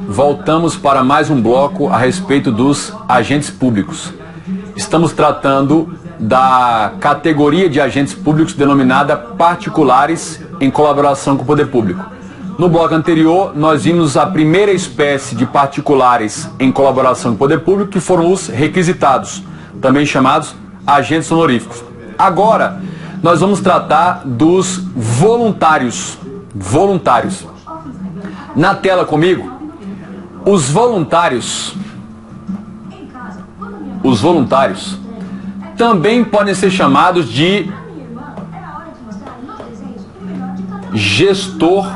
voltamos para mais um bloco a respeito dos agentes públicos. Estamos tratando da categoria de agentes públicos denominada particulares em colaboração com o poder público. No bloco anterior, nós vimos a primeira espécie de particulares em colaboração com o poder público, que foram os requisitados, também chamados agentes honoríficos. Agora, nós vamos tratar dos voluntários. Na tela comigo, os voluntários também podem ser chamados de gestor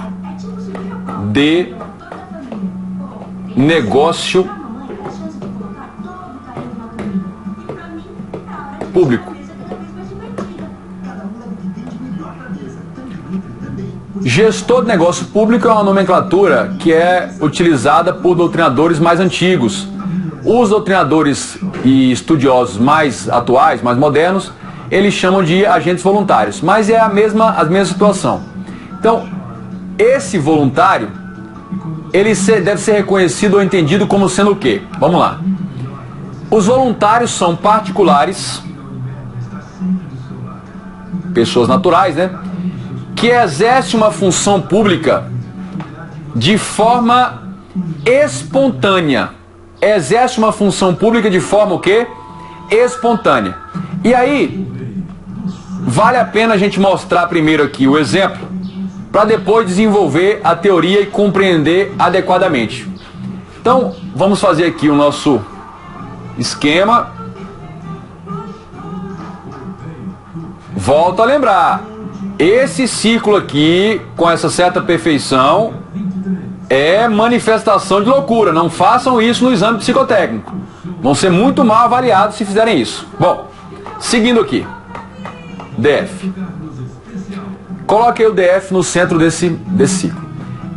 de negócio público. Gestor de negócio público é uma nomenclatura que é utilizada por doutrinadores mais antigos. Os doutrinadores e estudiosos mais atuais, mais modernos, eles chamam de agentes voluntários, mas é a mesma situação. Então, esse voluntário, ele deve ser reconhecido ou entendido como sendo o quê? Vamos lá. Os voluntários são particulares, pessoas naturais, né? Que exerce uma função pública de forma espontânea. Exerce uma função pública de forma o quê? Espontânea. E aí, vale a pena a gente mostrar primeiro aqui o exemplo, para depois desenvolver a teoria e compreender adequadamente. Então, vamos fazer aqui o nosso esquema. Volto a lembrar. Esse ciclo aqui, com essa certa perfeição, é manifestação de loucura. Não façam isso no exame psicotécnico. Vão ser muito mal avaliados se fizerem isso. Bom, seguindo aqui. DF. Coloquei o DF no centro desse ciclo.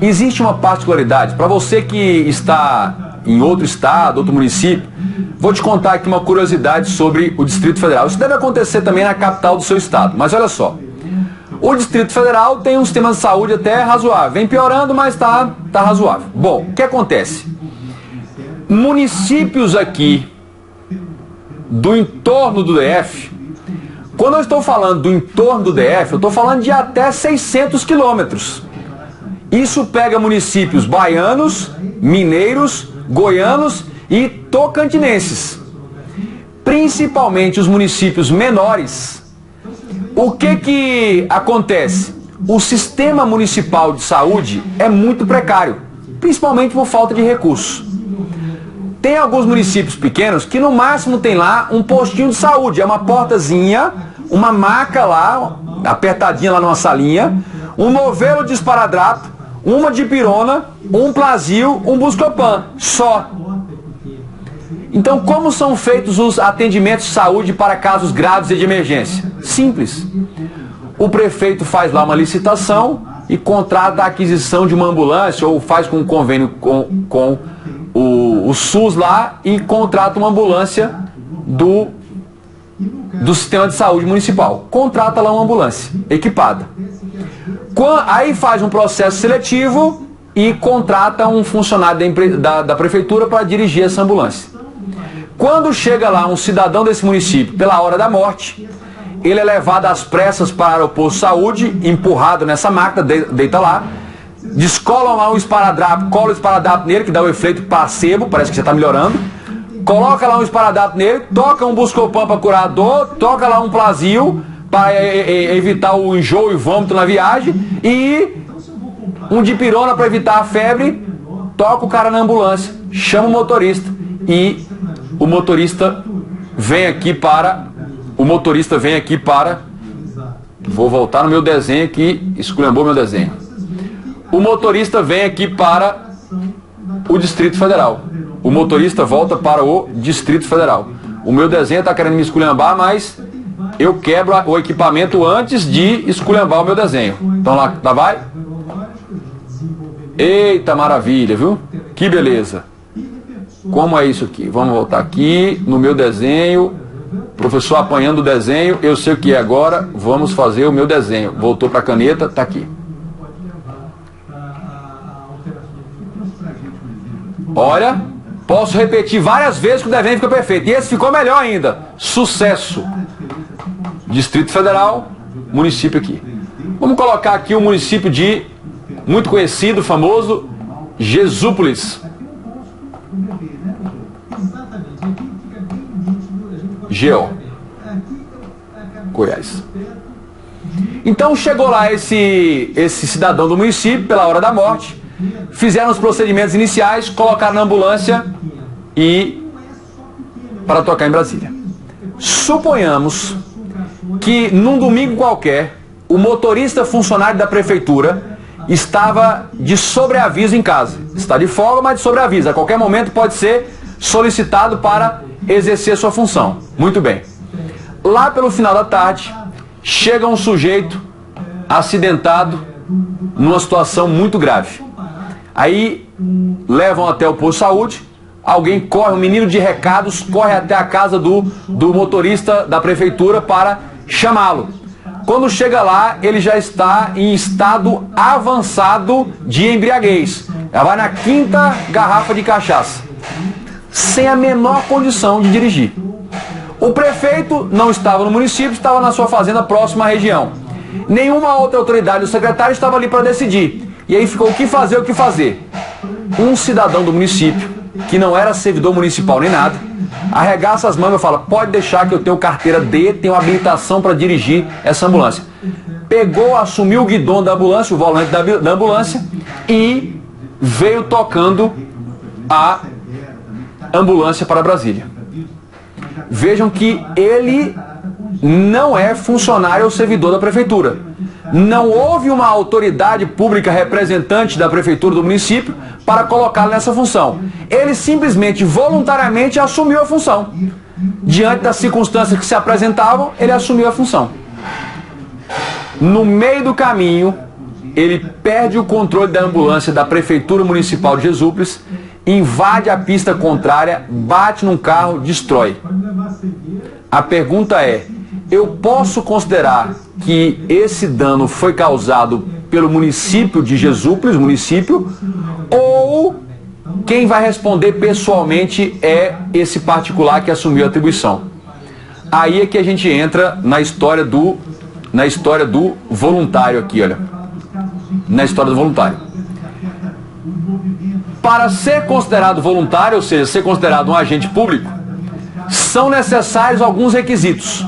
Existe uma particularidade. Para você que está em outro estado, outro município, vou te contar aqui uma curiosidade sobre o Distrito Federal. Isso deve acontecer também na capital do seu estado. Mas olha só. O Distrito Federal tem um sistema de saúde até razoável. Vem piorando, mas tá razoável. Bom, o que acontece? Municípios aqui do entorno do DF, quando eu estou falando do entorno do DF, eu estou falando de até 600 quilômetros. Isso pega municípios baianos, mineiros, goianos e tocantinenses. Principalmente os municípios menores. O que acontece? O sistema municipal de saúde é muito precário, principalmente por falta de recursos. Tem alguns municípios pequenos que no máximo tem lá um postinho de saúde, é uma portazinha, uma maca lá, apertadinha lá numa salinha, um novelo de esparadrapo, uma dipirona, um Plasil, um Buscopan, só. Então, como são feitos os atendimentos de saúde para casos graves e de emergência? Simples. O prefeito faz lá uma licitação e contrata a aquisição de uma ambulância ou faz um convênio com o SUS lá e contrata uma ambulância do sistema de saúde municipal. Contrata lá uma ambulância equipada. Aí faz um processo seletivo e contrata um funcionário da prefeitura para dirigir essa ambulância. Quando chega lá um cidadão desse município pela hora da morte, ele é levado às pressas para o posto de saúde, empurrado nessa máquina, deita lá, descolam lá um esparadrapo, cola o esparadrapo nele, que dá o efeito placebo, parece que você está melhorando, coloca lá um esparadrapo nele, toca um Buscopan para curar a dor, toca lá um Plasil para evitar o enjoo e vômito na viagem, e um dipirona para evitar a febre, toca o cara na ambulância, chama o motorista e o motorista vem aqui para... Vou voltar no meu desenho aqui, esculhambou meu desenho. O motorista vem aqui para o Distrito Federal. O motorista volta para o Distrito Federal. O meu desenho está querendo me esculhambar, mas eu quebro o equipamento antes de esculhambar o meu desenho. Então lá vai. Eita maravilha, viu? Que beleza. Como é isso aqui? Vamos voltar aqui no meu desenho. Professor apanhando o desenho, eu sei o que é agora, vamos fazer o meu desenho. Voltou para a caneta, está aqui. Olha, posso repetir várias vezes que o desenho fica perfeito. E esse ficou melhor ainda. Sucesso. Distrito Federal, município aqui. Vamos colocar aqui o município de, muito conhecido, famoso, Jesúpolis. Geo. Goiás. Então chegou lá esse cidadão do município, pela hora da morte, fizeram os procedimentos iniciais, colocaram na ambulância e para tocar em Brasília. Suponhamos que num domingo qualquer, o motorista funcionário da prefeitura estava de sobreaviso em casa. Está de folga, mas de sobreaviso. A qualquer momento pode ser solicitado para exercer sua função. Muito bem. Lá pelo final da tarde, chega um sujeito acidentado numa situação muito grave. Aí levam até o posto de saúde, alguém corre, um menino de recados corre até a casa do motorista da prefeitura para chamá-lo. Quando chega lá, ele já está em estado avançado de embriaguez. Já vai na 5ª garrafa de cachaça, sem a menor condição de dirigir. O prefeito não estava no município, estava na sua fazenda próxima à região. Nenhuma outra autoridade do secretário estava ali para decidir. E aí ficou o que fazer, o que fazer. Um cidadão do município, que não era servidor municipal nem nada, arregaça as mangas e fala: pode deixar que eu tenho carteira D, tenho habilitação para dirigir essa ambulância. Pegou, assumiu o guidão da ambulância, o volante da ambulância, e veio tocando a ambulância para Brasília. Vejam que ele não é funcionário ou servidor da prefeitura. Não houve uma autoridade pública representante da prefeitura do município para colocá-lo nessa função. Ele simplesmente, voluntariamente, assumiu a função. Diante das circunstâncias que se apresentavam, ele assumiu a função. No meio do caminho, ele perde o controle da ambulância da prefeitura municipal de Jesúpolis, invade a pista contrária, bate num carro, destrói. A pergunta é: eu posso considerar que esse dano foi causado pelo município de Jesúpolis, ou quem vai responder pessoalmente é esse particular que assumiu a atribuição? Aí é que a gente entra na história do voluntário aqui, olha. Na história do voluntário. Para ser considerado voluntário, ou seja, ser considerado um agente público, são necessários alguns requisitos.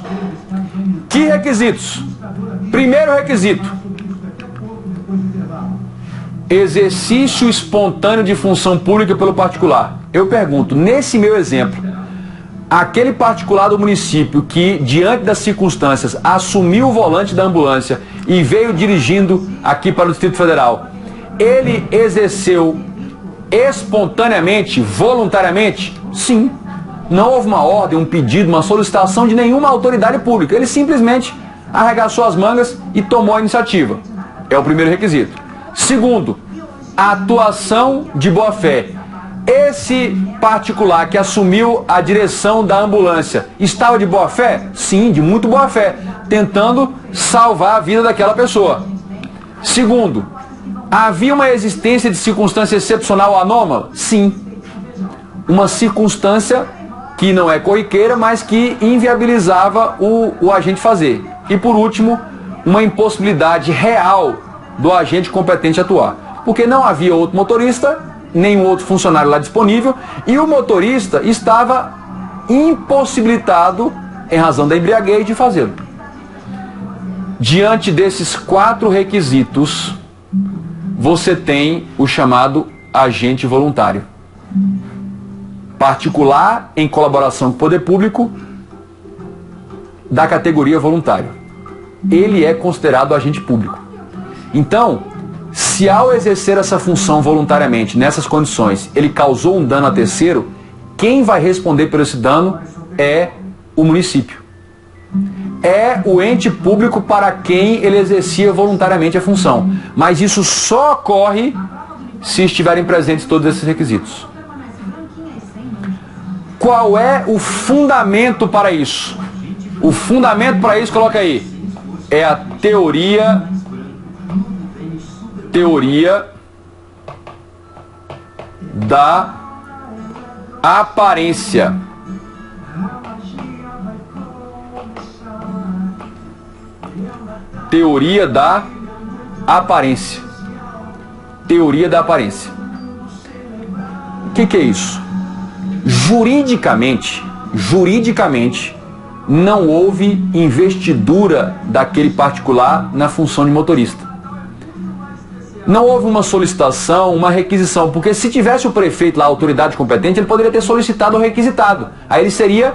Que requisitos? Primeiro requisito: exercício espontâneo de função pública pelo particular. Eu pergunto, nesse meu exemplo, aquele particular do município que, diante das circunstâncias, assumiu o volante da ambulância e veio dirigindo aqui para o Distrito Federal, ele exerceu espontaneamente, voluntariamente? Sim. Não houve uma ordem, um pedido, uma solicitação de nenhuma autoridade pública. Ele simplesmente arregaçou as mangas e tomou a iniciativa. É o primeiro requisito. Segundo, a atuação de boa-fé. Esse particular que assumiu a direção da ambulância estava de boa-fé? Sim, de muito boa-fé, tentando salvar a vida daquela pessoa. Segundo, havia uma existência de circunstância excepcional ou anômala? Sim. Uma circunstância que não é corriqueira, mas que inviabilizava o agente fazer. E por último, uma impossibilidade real do agente competente atuar. Porque não havia outro motorista, nenhum outro funcionário lá disponível, e o motorista estava impossibilitado, em razão da embriaguez, de fazê-lo. Diante desses 4 requisitos, você tem o chamado agente voluntário. Particular em colaboração com o poder público, da categoria voluntário. Ele é considerado agente público. Então, se ao exercer essa função voluntariamente, nessas condições, ele causou um dano a terceiro, quem vai responder por esse dano é o município. É o ente público para quem ele exercia voluntariamente a função. Mas isso só ocorre se estiverem presentes todos esses requisitos. Qual é o fundamento para isso? O fundamento para isso, coloca aí, é a teoria da aparência. Teoria da aparência. Teoria da aparência. O que é isso? Juridicamente, não houve investidura daquele particular na função de motorista. Não houve uma solicitação, uma requisição, porque se tivesse o prefeito lá, a autoridade competente, ele poderia ter solicitado ou requisitado. Aí ele seria,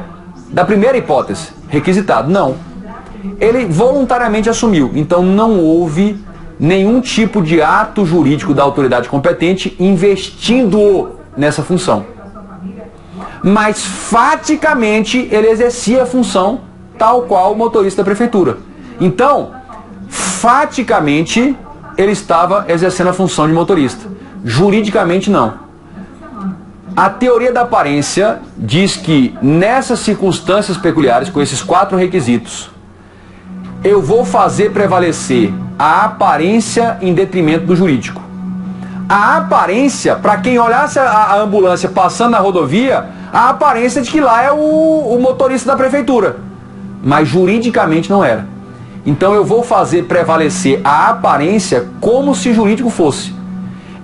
da primeira hipótese, requisitado. Não. Ele voluntariamente assumiu. Então não houve nenhum tipo de ato jurídico da autoridade competente investindo nessa função. Mas faticamente ele exercia a função tal qual o motorista da prefeitura. Então, faticamente ele estava exercendo a função de motorista. Juridicamente não. A teoria da aparência diz que nessas circunstâncias peculiares, com esses 4 requisitos, eu vou fazer prevalecer a aparência em detrimento do jurídico. A aparência, para quem olhasse a ambulância passando na rodovia, a aparência de que lá é o motorista da prefeitura. Mas juridicamente não era. Então eu vou fazer prevalecer a aparência como se jurídico fosse.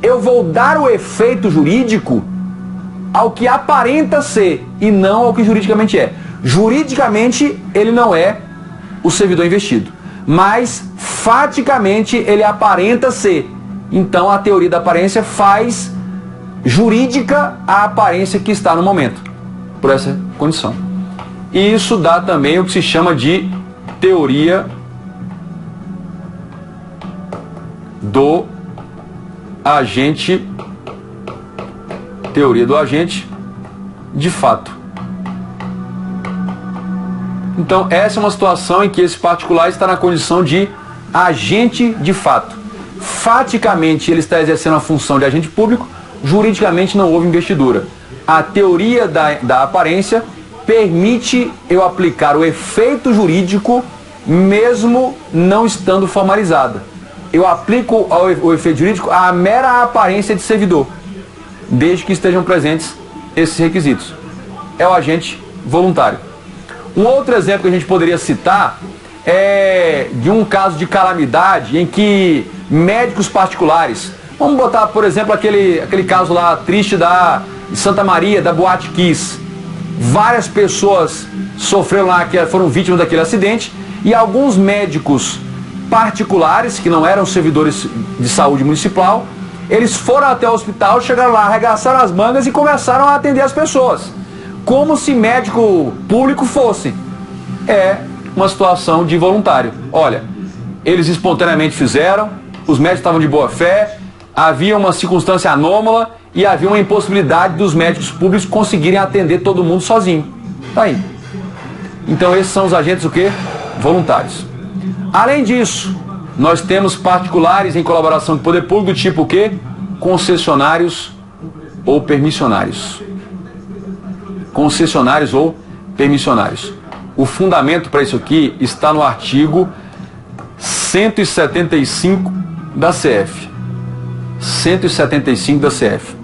Eu vou dar o efeito jurídico ao que aparenta ser e não ao que juridicamente é. Juridicamente ele não é o servidor investido, mas faticamente ele aparenta ser. Então a teoria da aparência faz jurídica a aparência que está no momento, por essa condição. E isso dá também o que se chama de teoria do agente, de fato. Então essa é uma situação em que esse particular está na condição de agente de fato. Faticamente ele está exercendo a função de agente público, juridicamente não houve investidura. A teoria da aparência permite eu aplicar o efeito jurídico mesmo não estando formalizada. Eu aplico o efeito jurídico à mera aparência de servidor, desde que estejam presentes esses requisitos. É o agente voluntário. Um outro exemplo que a gente poderia citar é de um caso de calamidade em que médicos particulares, vamos botar, por exemplo, aquele caso lá triste de Santa Maria, da Boate Kiss. Várias pessoas sofreram lá, foram vítimas daquele acidente, e alguns médicos particulares, que não eram servidores de saúde municipal, eles foram até o hospital, chegaram lá, arregaçaram as mangas e começaram a atender as pessoas, como se médico público fosse. É uma situação de voluntário. Olha, eles espontaneamente fizeram, os médicos estavam de boa fé, havia uma circunstância anômala e havia uma impossibilidade dos médicos públicos conseguirem atender todo mundo sozinho. Tá aí. Então esses são os agentes o quê? Voluntários. Além disso, nós temos particulares em colaboração com o poder público do tipo o quê? Concessionários ou permissionários. Concessionários ou permissionários. O fundamento para isso aqui está no artigo 175 da CF. 175 da CF.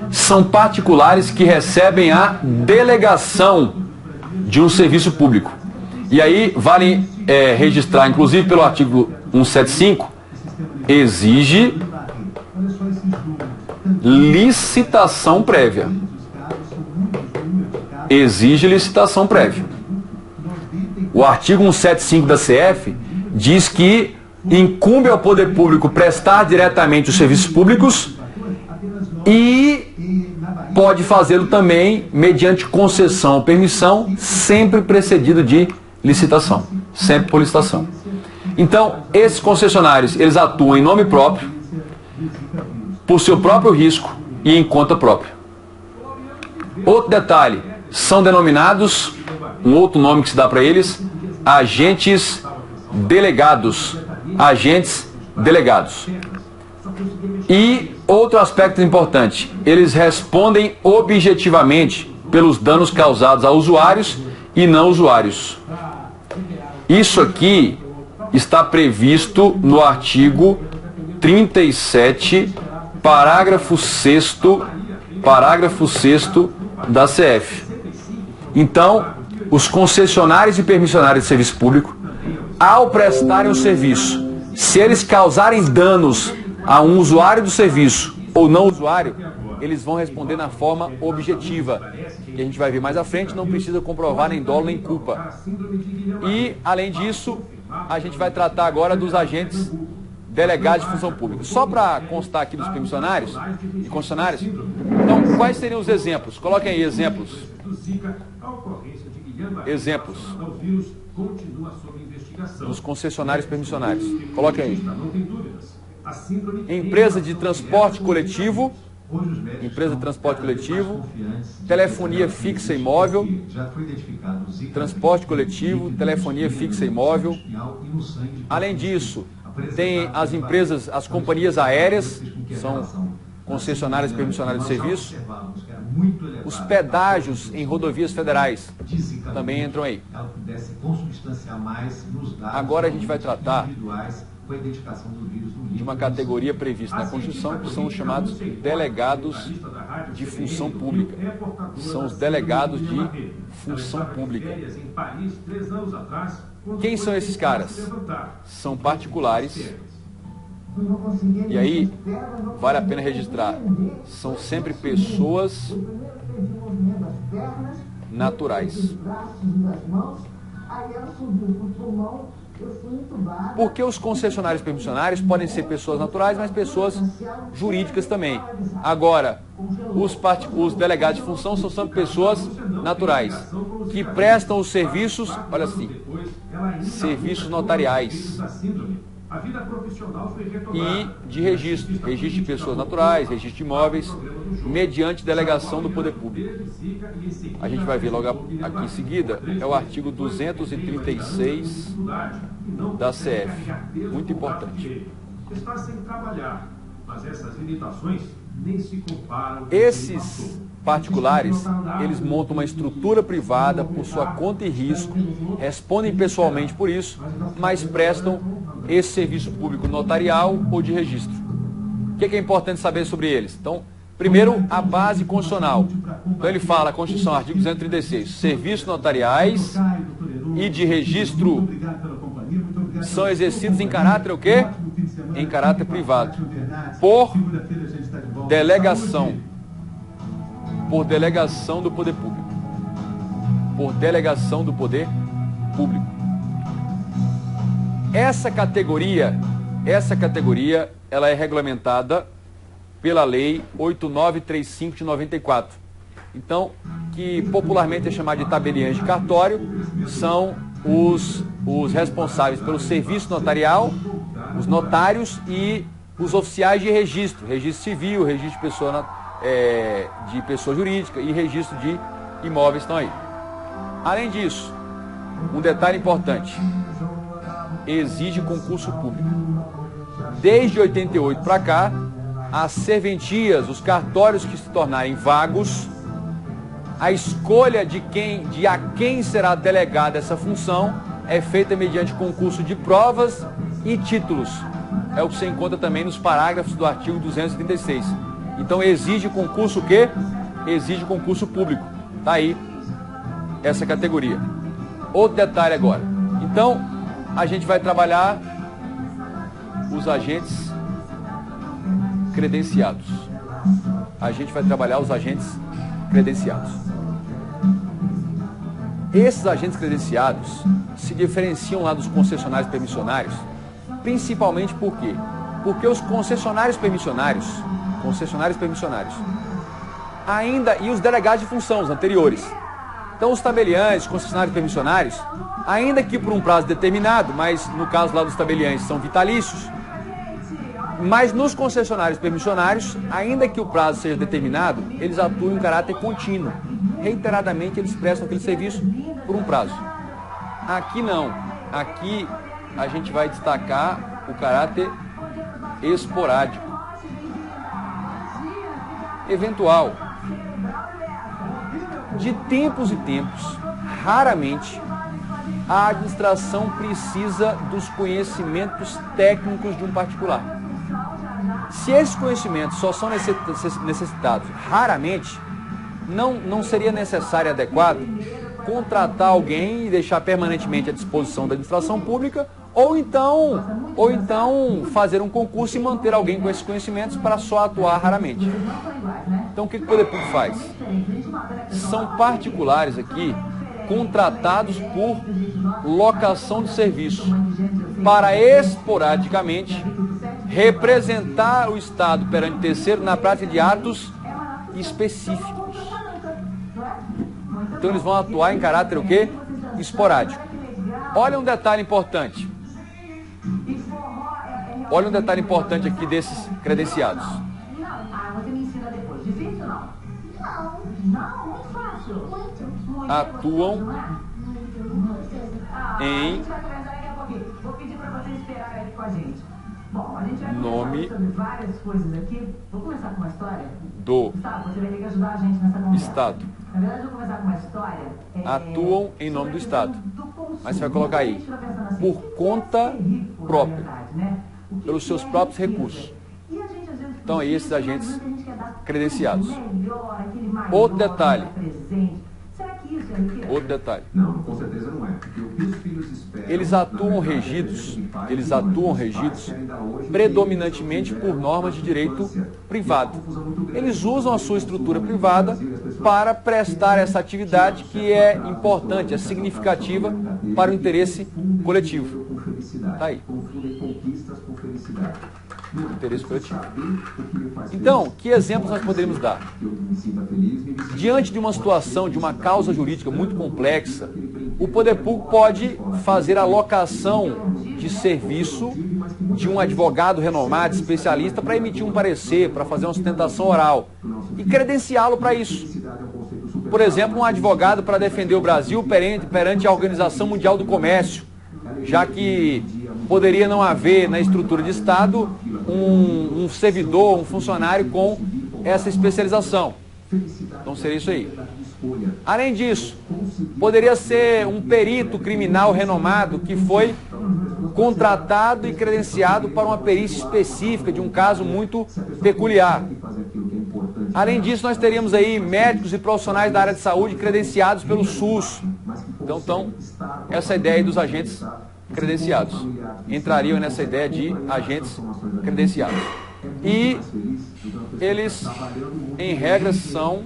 São particulares que recebem a delegação de um serviço público. E aí vale registrar, inclusive pelo artigo 175, exige licitação prévia. Exige licitação prévia. O artigo 175 da CF diz que incumbe ao poder público prestar diretamente os serviços públicos e pode fazê-lo também mediante concessão ou permissão, sempre precedido de licitação, sempre por licitação. Então, esses concessionários, eles atuam em nome próprio, por seu próprio risco e em conta própria. Outro detalhe, são denominados, um outro nome que se dá para eles, agentes delegados. Agentes delegados. E outro aspecto importante, eles respondem objetivamente pelos danos causados a usuários e não usuários. Isso aqui está previsto no artigo 37, parágrafo 6º Parágrafo 6º da CF. Então, os concessionários e permissionários de serviço público, ao prestarem o serviço, se eles causarem danos a um usuário do serviço ou não usuário, eles vão responder na forma objetiva, que a gente vai ver mais à frente, não precisa comprovar nem dolo nem culpa. E, além disso, a gente vai tratar agora dos agentes delegados de função pública. Só para constar aqui dos permissionários e concessionários, então, quais seriam os exemplos? Coloquem aí exemplos. Exemplos dos concessionários permissionários. Coloquem aí. Empresa de transporte coletivo, telefonia fixa e móvel, transporte coletivo, telefonia fixa e móvel. Além disso, tem as empresas, as companhias aéreas, que são concessionárias permissionárias de serviço. Os pedágios em rodovias federais também entram aí. Agora a gente vai tratar de uma categoria prevista na Constituição, que são os chamados delegados de função pública. São os delegados de função pública. Quem são esses caras? São particulares. E aí, vale a pena registrar, são sempre pessoas naturais. Porque os concessionários permissionários podem ser pessoas naturais, mas pessoas jurídicas também. Agora, os delegados de função são sempre pessoas naturais, que prestam os serviços, olha assim, serviços notariais e de registro de pessoas naturais, registro de imóveis, mediante delegação do poder público. A gente vai ver logo aqui em seguida, é o artigo 236 da CF, muito importante. Esses particulares, eles montam uma estrutura privada por sua conta e risco, respondem pessoalmente por isso, mas prestam esse serviço público notarial ou de registro. O que é importante saber sobre eles? Então, primeiro, a base constitucional. Então ele fala, a Constituição, artigo 236, serviços notariais e de registro são exercidos em caráter o quê? Em caráter privado, por delegação do poder público. Por delegação do poder público. Essa categoria, ela é regulamentada pela Lei 8935 de 94. Então, que popularmente é chamada de tabeliães de cartório, são os responsáveis pelo serviço notarial, os notários e os oficiais de registro civil, registro de pessoa jurídica e registro de imóveis estão aí. Além disso, um detalhe importante, exige concurso público. Desde 88 para cá, as serventias, os cartórios que se tornarem vagos, a escolha de a quem será delegada essa função é feita mediante concurso de provas e títulos. É o que você encontra também nos parágrafos do artigo 236. Então exige concurso o quê? Exige concurso público. Está aí essa categoria. Outro detalhe agora. Então, a gente vai trabalhar os agentes credenciados. Esses agentes credenciados se diferenciam lá dos concessionários permissionários, principalmente por quê? Porque os concessionários permissionários ainda, e os delegados de função, os anteriores. Então os tabeliães, concessionários permissionários, ainda que por um prazo determinado, mas no caso lá dos tabeliães são vitalícios, mas nos concessionários permissionários, ainda que o prazo seja determinado, eles atuam em caráter contínuo. Reiteradamente eles prestam aquele serviço por um prazo. Aqui não. Aqui a gente vai destacar o caráter esporádico, eventual. De tempos em tempos, raramente, a administração precisa dos conhecimentos técnicos de um particular. Se esses conhecimentos só são necessitados raramente, não seria necessário e adequado contratar alguém e deixar permanentemente à disposição da administração pública, ou então fazer um concurso e manter alguém com esses conhecimentos para só atuar raramente. Então o que o poder público faz? São particulares aqui contratados por locação de serviço para esporadicamente representar o Estado perante terceiro na prática de atos específicos. Então eles vão atuar em caráter o quê? Esporádico. Olha um detalhe importante. Olha um detalhe importante aqui desses credenciados. Atuam em nome do Estado. Atuam em nome do Estado. Mas você vai colocar aí, por conta própria, pelos seus próprios recursos. Então, esses agentes credenciados. Outro detalhe. Não, com certeza não é. Porque o que os filhos esperam, eles atuam regidos predominantemente por normas de direito privado. Eles usam a sua estrutura privada para prestar essa atividade que é importante, é significativa para o interesse coletivo. Está aí. Interesse coletivo. Então, que exemplos nós poderíamos dar? Diante de uma situação, de uma causa jurídica muito complexa, o poder público pode fazer a locação de serviço de um advogado renomado, especialista, para emitir um parecer, para fazer uma sustentação oral e credenciá-lo para isso. Por exemplo, um advogado para defender o Brasil perante a Organização Mundial do Comércio, já que poderia não haver na estrutura de Estado um servidor, um funcionário com essa especialização. Então seria isso aí. Além disso, poderia ser um perito criminal renomado que foi contratado e credenciado para uma perícia específica de um caso muito peculiar. Além disso, nós teríamos aí médicos e profissionais da área de saúde credenciados pelo SUS. Então essa ideia aí dos agentes credenciados. Entrariam nessa ideia de agentes credenciados. E eles, em regra, são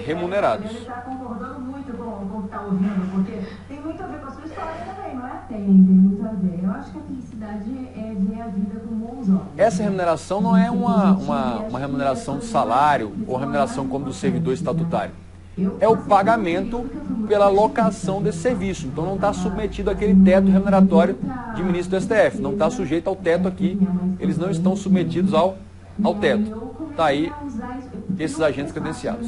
remunerados. Ele está concordando muito com o que está ouvindo, porque tem muito a ver com a sua história também, não é? Tem muito a ver. Eu acho que a felicidade é ver a vida com bons olhos. Essa remuneração não é uma remuneração de salário ou remuneração como do servidor estatutário. É o pagamento pela locação desse serviço. Então não está submetido àquele teto remuneratório de ministro do STF. Não está sujeito ao teto aqui. Eles não estão submetidos ao teto. Está aí esses agentes credenciados.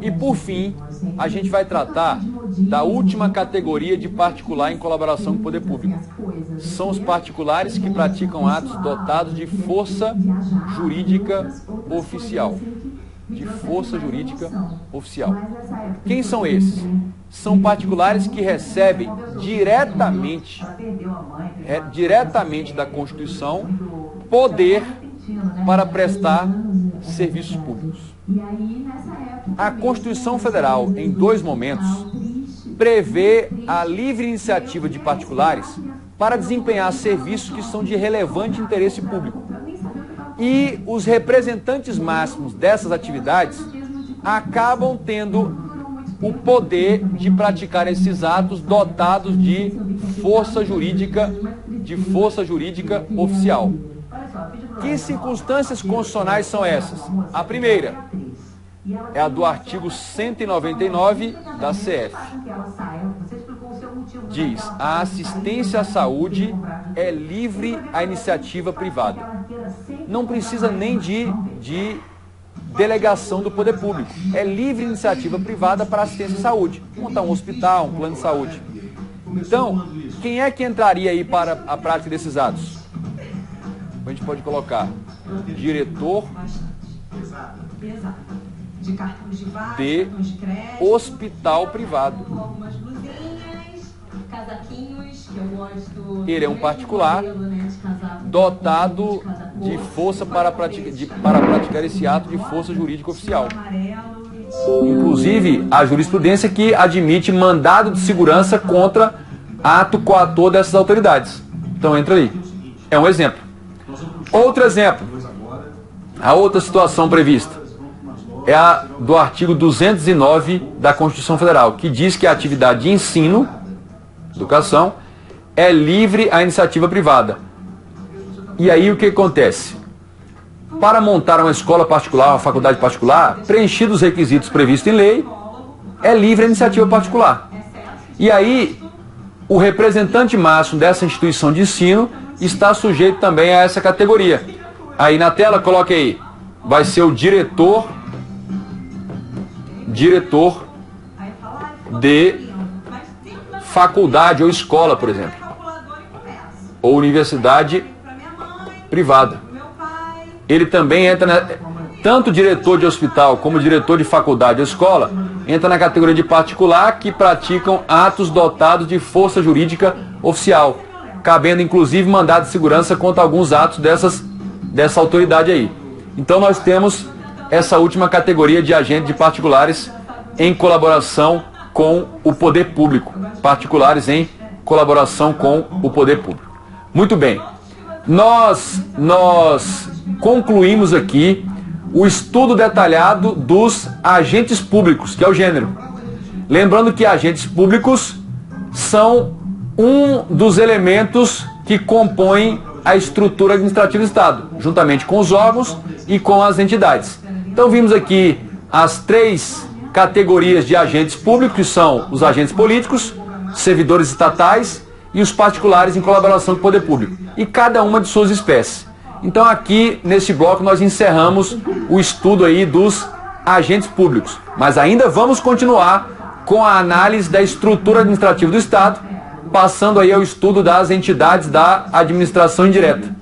E por fim, a gente vai tratar da última categoria de particular em colaboração com o poder público. São os particulares que praticam atos dotados de força jurídica oficial. De força jurídica oficial. Quem são esses? São particulares que recebem diretamente da Constituição poder para prestar serviços públicos. A Constituição Federal, em 2 momentos, prevê a livre iniciativa de particulares para desempenhar serviços que são de relevante interesse público. E os representantes máximos dessas atividades acabam tendo o poder de praticar esses atos dotados de força jurídica oficial. Que circunstâncias constitucionais são essas? A primeira é a do artigo 199 da CF. Diz: a assistência à saúde é livre à iniciativa privada. Não precisa nem de delegação do poder público. É livre iniciativa privada para assistência à saúde. Montar um hospital, um plano de saúde. Então, quem é que entraria aí para a prática desses atos? A gente pode colocar diretor de hospital privado. Algumas luzinhas, casaquinho. Ele é um particular dotado de força para praticar esse ato de força jurídica oficial. Inclusive, a jurisprudência que admite mandado de segurança contra ato coator dessas autoridades. Então entra aí. É um exemplo. Outro exemplo. A outra situação prevista é a do artigo 209 da Constituição Federal, que diz que a atividade de ensino, educação, é livre à iniciativa privada. E aí o que acontece? Para montar uma escola particular, uma faculdade particular, preenchidos os requisitos previstos em lei, é livre a iniciativa particular. E aí, o representante máximo dessa instituição de ensino está sujeito também a essa categoria. Aí na tela, coloque aí, vai ser o diretor de faculdade ou escola, por exemplo, ou universidade privada. Ele também entra, tanto diretor de hospital como diretor de faculdade ou escola, entra na categoria de particular que praticam atos dotados de força jurídica oficial, cabendo inclusive mandado de segurança contra alguns atos dessa autoridade aí. Então nós temos essa última categoria de agentes de particulares em colaboração com o poder público. Particulares em colaboração com o poder público. Muito bem. Nós concluímos aqui o estudo detalhado dos agentes públicos, que é o gênero. Lembrando que agentes públicos são um dos elementos que compõem a estrutura administrativa do Estado, juntamente com os órgãos e com as entidades. Então vimos aqui as 3 categorias de agentes públicos, que são os agentes políticos, servidores estatais e os particulares em colaboração com o poder público, e cada uma de suas espécies. Então aqui, nesse bloco, nós encerramos o estudo aí dos agentes públicos, mas ainda vamos continuar com a análise da estrutura administrativa do Estado, passando aí ao estudo das entidades da administração indireta.